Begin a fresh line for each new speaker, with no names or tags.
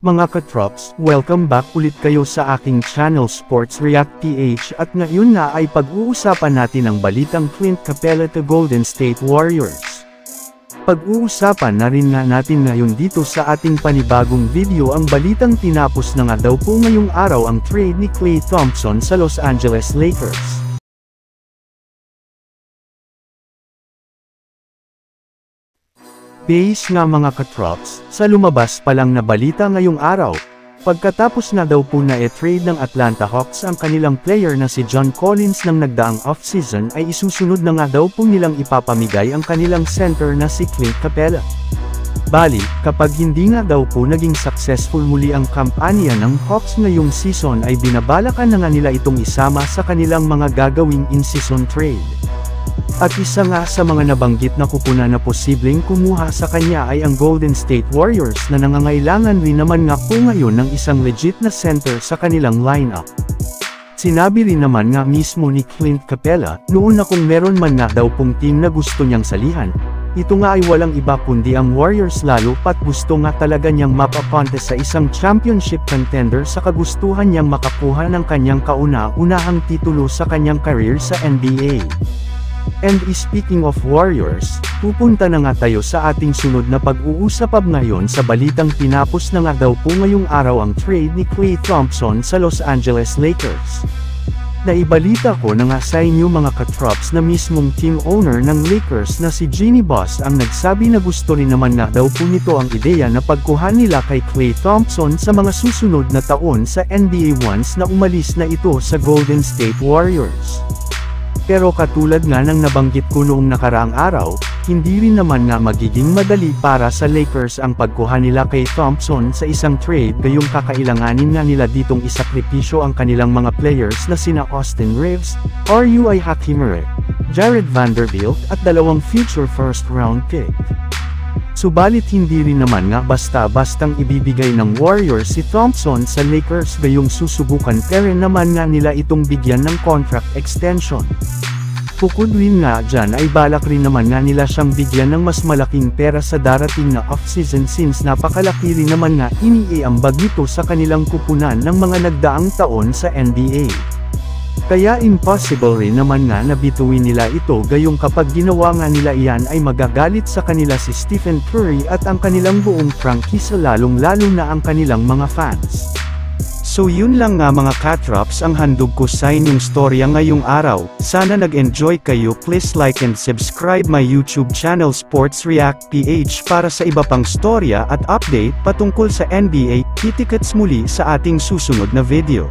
Mga katrops, welcome back ulit kayo sa aking channel Sports React PH at ngayon na ay pag-uusapan natin ang balitang Clint Capela to Golden State Warriors. Pag-uusapan na rin nga natin ngayon dito sa ating panibagong video ang balitang tinapos na nga daw po ngayong araw ang trade ni Klay Thompson sa Los Angeles Lakers. Base nga mga katrops, sa lumabas pa lang na balita ngayong araw, pagkatapos na daw po na e-trade ng Atlanta Hawks ang kanilang player na si John Collins ng nagdaang off-season ay isusunod na nga daw po nilang ipapamigay ang kanilang center na si Clint Capela. Bali, kapag hindi nga daw po naging successful muli ang kampanya ng Hawks ngayong season ay binabalakan na nga nila itong isama sa kanilang mga gagawing in-season trade. At isa nga sa mga nabanggit na kupunan na posibleng kumuha sa kanya ay ang Golden State Warriors na nangangailangan rin naman nga po ngayon ng isang legit na center sa kanilang lineup. Sinabi rin naman nga mismo ni Clint Capela, noon na kung meron man nga daw pong team na gusto niyang salihan, ito nga ay walang iba kundi ang Warriors lalo pat gusto nga talaga niyang mapapunta sa isang championship contender sa kagustuhan niyang makakuha ng kanyang kauna-unahang titulo sa kanyang career sa NBA. And speaking of Warriors, pupunta na nga tayo sa ating sunod na pag-uusap ngayon sa balitang tinapos na nga daw po ngayong araw ang trade ni Klay Thompson sa Los Angeles Lakers. Naibalita ko na nga sa inyo mga katrops na mismong team owner ng Lakers na si Jeanie Buss ang nagsabi na gusto rin naman nga daw po nito ang ideya na pagkuhan nila kay Klay Thompson sa mga susunod na taon sa NBA once na umalis na ito sa Golden State Warriors. Pero katulad nga ng nabanggit ko noong nakaraang araw, hindi rin naman nga magiging madali para sa Lakers ang pagkuha nila kay Thompson sa isang trade gayong kakailanganin nga nila ditong isakripisyo ang kanilang mga players na sina Austin Reeves, RUI Hachimere, Jared Vanderbilt at 2 future first round pick. Subalit hindi rin naman nga basta-bastang ibibigay ng Warriors si Thompson sa Lakers gayong susubukan pero naman nga nila itong bigyan ng contract extension. Bukod rin nga dyan ay balak rin naman nga nila siyang bigyan ng mas malaking pera sa darating na off-season since napakalaki rin naman nga iniiambag nito sa kanilang kupunan ng mga nagdaang taon sa NBA. Kaya impossible rin naman nga na bituin nila ito gayong kapag ginawa nga nila iyan ay magagalit sa kanila si Stephen Curry at ang kanilang buong franchise lalong-lalo na ang kanilang mga fans. So yun lang nga mga katrops ang handog ko sa inyong storya ngayong araw. Sana nag-enjoy kayo. Please like and subscribe my YouTube channel Sports React PH para sa iba pang storya at update patungkol sa NBA. Kita-kits muli sa ating susunod na video.